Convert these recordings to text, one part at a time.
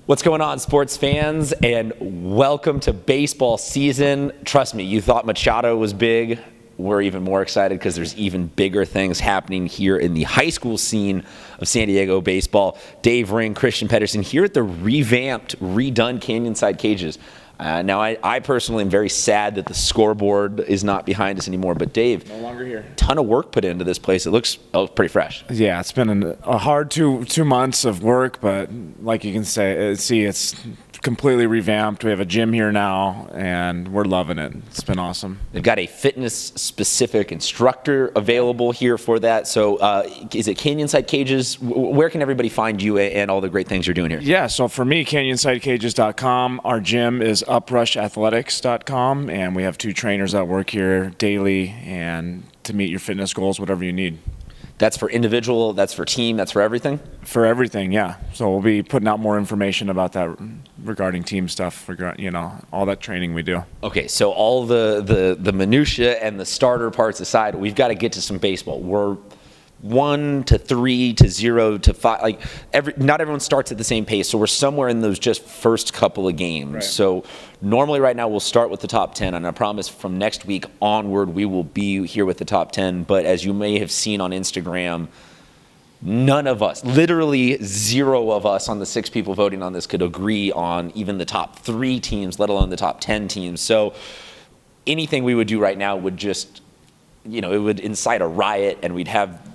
What's going on, sports fans, and welcome to baseball season. Trust me, you thought Machado was big. We're even more excited because there's even bigger things happening here in the high school scene of San Diego baseball. Dave Ring, Christian Pedersen here at the revamped, redone Canyonside Cages. Now, I personally am very sad that the scoreboard is not behind us anymore. But Dave, no longer here. Ton of work put into this place. It looks pretty fresh. Yeah, it's been a hard two months of work, but like you can see, it's completely revamped. We have a gym here now, and we're loving it. It's been awesome. They've got a fitness-specific instructor available here for that. So is it Canyonside Cages? Where can everybody find you and all the great things you're doing here? Yeah, so for me, canyonsidecages.com. Our gym is uprushathletics.com, and we have 2 trainers that work here daily and to meet your fitness goals, whatever you need. That's for individual, that's for team, that's for everything? For everything, yeah. So we'll be putting out more information about that regarding team stuff, all that training we do. Okay, so all the minutia and the starter parts aside, we've got to get to some baseball. We're 1 to 3 to 0 to 5. Like not everyone starts at the same pace, so we're somewhere in those just first couple of games. Right. So normally right now we'll start with the top 10, and I promise from next week onward we will be here with the top 10. But as you may have seen on Instagram, none of us, literally 0 of us on the 6 people voting on this could agree on even the top 3 teams, let alone the top 10 teams. So anything we would do right now would just, it would incite a riot, and we'd have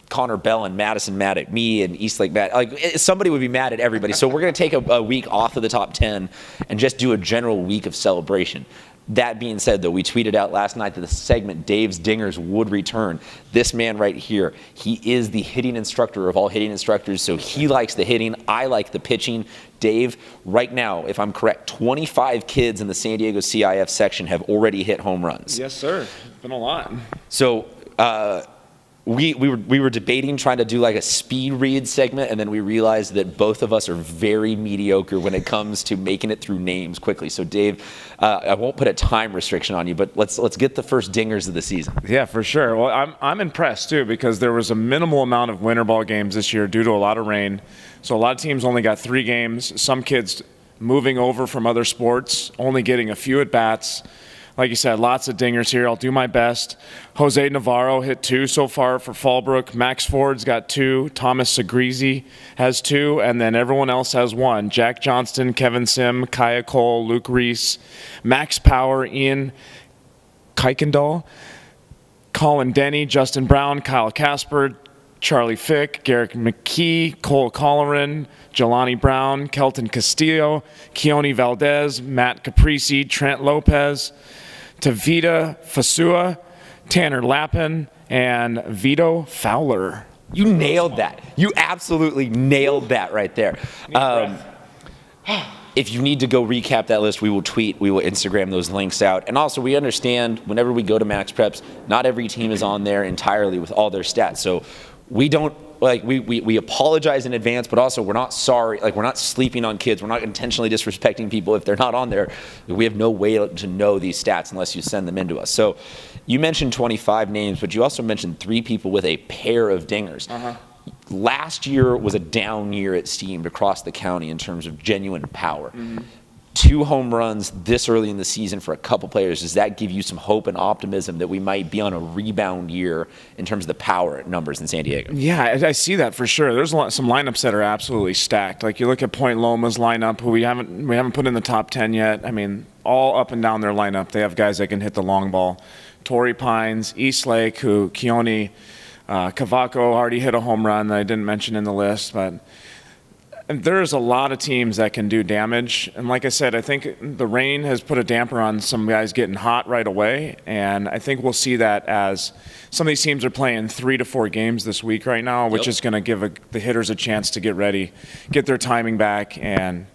Connor Bell and Madison mad at me and Eastlake mad. Like, somebody would be mad at everybody. So we're going to take a week off of the top 10 and just do a general week of celebration. That being said, though, we tweeted out last night that the segment Dave's Dingers would return. This man right here, he is the hitting instructor of all hitting instructors, so he likes the hitting. I like the pitching. Dave, right now, if I'm correct, 25 kids in the San Diego CIF section have already hit home runs. Yes, sir. It's been a lot. So, we were debating trying to do like a speed read segment, and then we realized that both of us are very mediocre when it comes to making it through names quickly. So Dave, I won't put a time restriction on you, but let's get the first dingers of the season. Yeah, for sure. Well, I'm impressed too, because there was a minimal amount of winter ball games this year due to a lot of rain. So a lot of teams only got 3 games. Some kids moving over from other sports, only getting a few at bats. Like you said, lots of dingers here. I'll do my best. Jose Navarro hit 2 so far for Fallbrook. Max Ford's got 2. Thomas Segrizi has 2. And then everyone else has 1. Jack Johnston, Kevin Sim, Kaya Cole, Luke Reese, Max Power, Ian Kuykendall, Colin Denny, Justin Brown, Kyle Casper, Charlie Fick, Garrick McKee, Cole Colleran, Jelani Brown, Kelton Castillo, Keone Valdez, Matt Caprisi, Trent Lopez, Tavita Fasua, Tanner Lappin, and Vito Fowler. You nailed that. You absolutely nailed that right there. If you need to go recap that list, we will tweet, we will Instagram those links out. And also, we understand whenever we go to Max Preps, not every team is on there entirely with all their stats. So we don't, we apologize in advance, but also we're not sorry, we're not sleeping on kids. We're not intentionally disrespecting people if they're not on there. We have no way to know these stats unless you send them in to us. So you mentioned 25 names, but you also mentioned 3 people with a pair of dingers. Last year was a down year, it seemed, across the county in terms of genuine power. 2 home runs this early in the season for a couple players. Does that give you some hope and optimism that we might be on a rebound year in terms of the power numbers in San Diego? Yeah, I see that for sure. There's some lineups that are absolutely stacked. Like you look at Point Loma's lineup, who we haven't put in the top 10 yet. I mean, all up and down their lineup, they have guys that can hit the long ball. Torrey Pines, Eastlake, who Keone Cavaco already hit a home run that I didn't mention in the list, but there's a lot of teams that can do damage. And like I said, I think the rain has put a damper on some guys getting hot right away. And I think we'll see that as some of these teams are playing 3 to 4 games this week right now, which is going to give the hitters a chance to get ready, get their timing back, and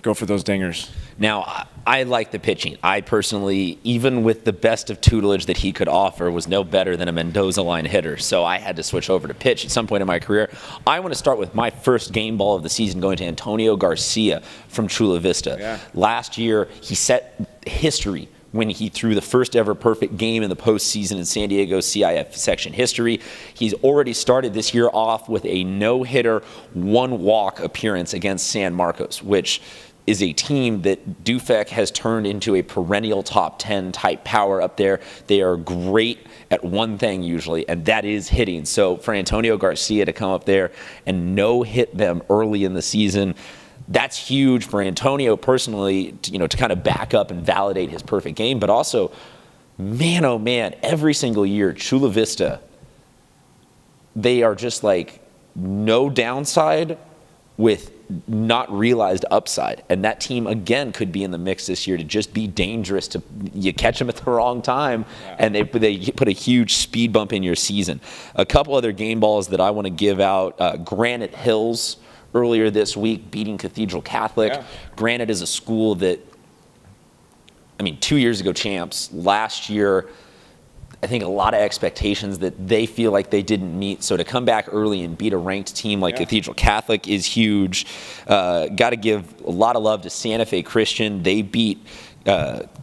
go for those dingers. Now, I like the pitching. I personally, even with the best of tutelage that he could offer, was no better than a Mendoza line hitter. So I had to switch over to pitch at some point in my career. I want to start with my first game ball of the season going to Antonio Garcia from Chula Vista. Yeah. Last year, he set history when he threw the first ever perfect game in the postseason in San Diego CIF section history. He's already started this year off with a no-hitter, one-walk appearance against San Marcos, which is a team that Dufek has turned into a perennial top 10 type power up there. They are great at one thing usually, and that is hitting. So for Antonio Garcia to come up there and no-hit them early in the season, that's huge for Antonio personally, to kind of back up and validate his perfect game. But also, man, oh man, every single year, Chula Vista, they are just like no downside with not realized upside. And that team, again, could be in the mix this year to just be dangerous. You catch them at the wrong time, and they put a huge speed bump in your season. A couple other game balls that I want to give out. Granite Hills earlier this week beating Cathedral Catholic. Yeah. Granite is a school that, 2 years ago champs. Last year, I think a lot of expectations that they feel like they didn't meet. So to come back early and beat a ranked team like Cathedral Catholic is huge. Got to give a lot of love to Santa Fe Christian. They beat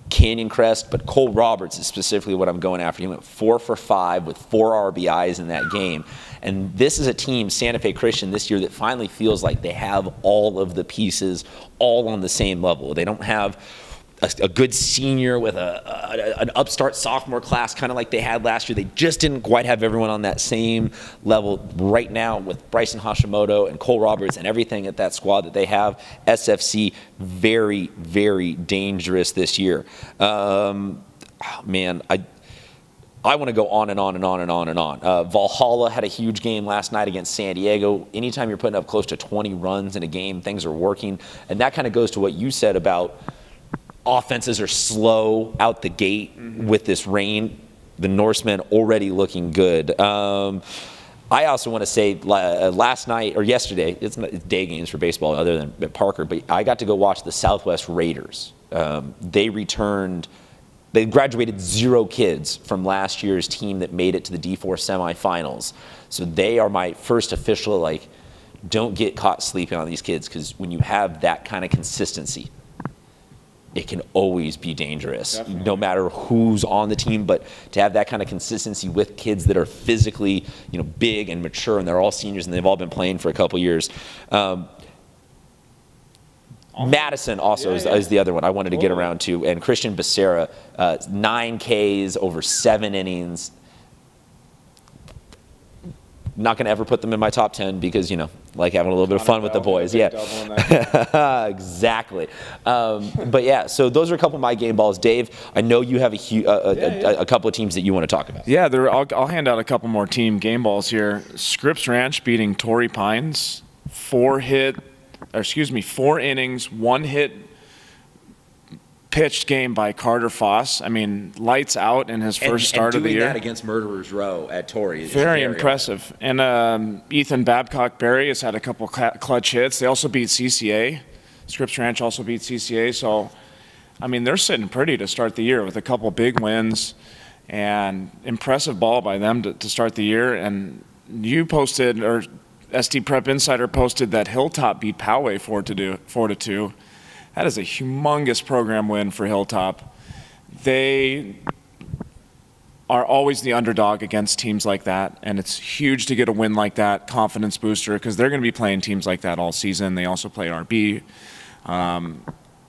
Canyon Crest, but Cole Roberts is specifically what I'm going after. He went 4 for 5 with 4 RBIs in that game. And this is a team, Santa Fe Christian, this year that finally feels like they have all of the pieces all on the same level. They don't have a good senior with an upstart sophomore class, kind of like they had last year. They just didn't quite have everyone on that same level. Right now, with Bryson Hashimoto and Cole Roberts and everything at that squad that they have, SFC very, very dangerous this year. Man, I want to go on and on and on and on and on. Valhalla had a huge game last night against San Diego. Anytime you're putting up close to 20 runs in a game, things are working. And that kind of goes to what you said about offenses are slow out the gate with this rain. The Norsemen already looking good. I also want to say last night or yesterday, it's day games for baseball other than at Parker, but I got to go watch the Southwest Raiders. They graduated 0 kids from last year's team that made it to the D4 semifinals. So they are my first official, don't get caught sleeping on these kids, because when you have that kind of consistency, it can always be dangerous. Definitely. No matter who's on the team. But to have that kind of consistency with kids that are physically, big and mature, and they're all seniors and they've all been playing for a couple years. Madison also is the other one I wanted to get around to, and Christian Becerra, 9 Ks over 7 innings. Not going to ever put them in my top 10 because, like having a little bit of fun with the boys. Yeah, exactly. But yeah, so those are a couple of my game balls. Dave, I know you have a couple of teams that you want to talk about. Yeah, I'll hand out a couple more team game balls here. Scripps Ranch beating Torrey Pines, 4 innings, 1 hit pitched game by Carter Foss. Lights out in his first start of the year. And doing that against Murderers Row at Torrey is very impressive. And Ethan Babcock-Berry has had a couple clutch hits. They also beat CCA. Scripps Ranch also beat CCA. So, they're sitting pretty to start the year with a couple big wins and impressive ball by them to start the year. And you posted, or SD Prep Insider posted, that Hilltop beat Poway 4-2. That is a humongous program win for Hilltop. They are always the underdog against teams like that, and it's huge to get a win like that, confidence booster, because they're going to be playing teams like that all season. They also play RB.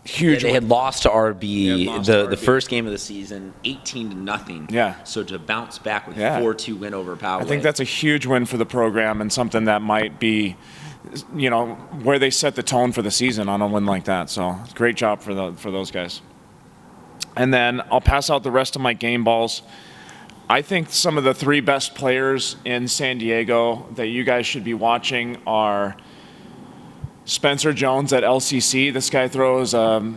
Huge. They had lost to RB the first game of the season, 18-0. Yeah. So to bounce back with 4-2 win over Poway. I think that's a huge win for the program, and something that might be, where they set the tone for the season on a win like that. So great job for those guys. And then I'll pass out the rest of my game balls. I think some of the 3 best players in San Diego that you guys should be watching are Spencer Jones at LCC. This guy throws a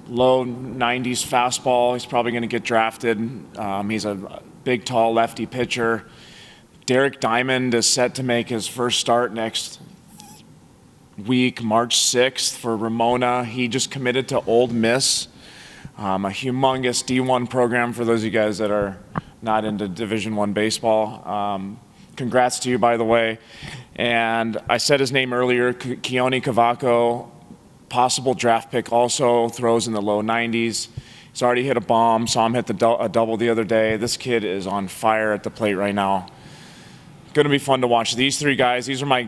low 90s fastball. He's probably going to get drafted. He's a big, tall lefty pitcher. Derek Diamond is set to make his first start next week, March 6th, for Ramona. He just committed to Ole Miss, a humongous D1 program for those of you guys that are not into Division I baseball. Congrats to you, by the way. And I said his name earlier, Keone Cavaco, possible draft pick, also throws in the low 90s. He's already hit a bomb. Saw him hit a double the other day. This kid is on fire at the plate right now. Going to be fun to watch. These three guys, these are my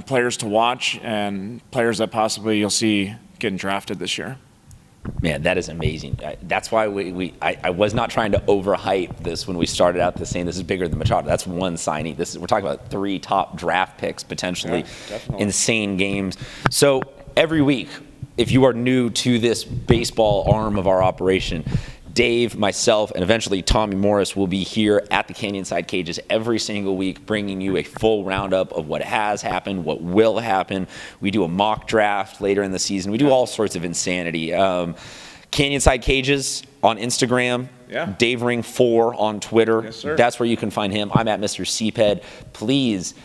players to watch and players that possibly you'll see getting drafted this year. Man, that is amazing. That's why I was not trying to overhype this when we started out saying this is bigger than Machado. That's one signing. We're talking about 3 top draft picks, potentially insane games. So every week, if you are new to this baseball arm of our operation, Dave, myself, and eventually Tommy Morris will be here at the Canyonside Cages every single week, bringing you a full roundup of what has happened, what will happen. We do a mock draft later in the season. We do all sorts of insanity. Canyonside Cages on Instagram. Dave Ring 4 on Twitter. Yes, sir. That's where you can find him. I'm at Mr. Seeped. Please,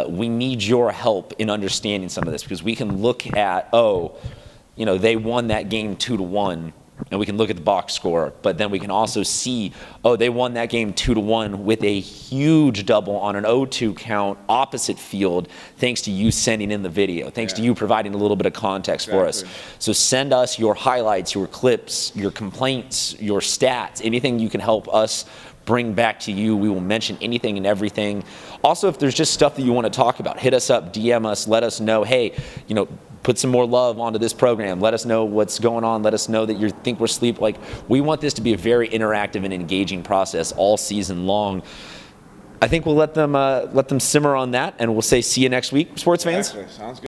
we need your help in understanding some of this, because we can look at, they won that game 2-1. And we can look at the box score, but then we can also see, they won that game 2-1 with a huge double on an 0-2 count opposite field, thanks to you sending in the video, thanks to you providing a little bit of context for us. So send us your highlights, your clips, your complaints, your stats, anything you can help us bring back to you. We will mention anything and everything. Also, if there's just stuff that you want to talk about, hit us up, DM us, let us know, hey, put some more love onto this program. Let us know what's going on. Let us know that you think we're asleep. We want this to be a very interactive and engaging process all season long. I think we'll let them simmer on that, and we'll say see you next week, sports fans. Sounds good.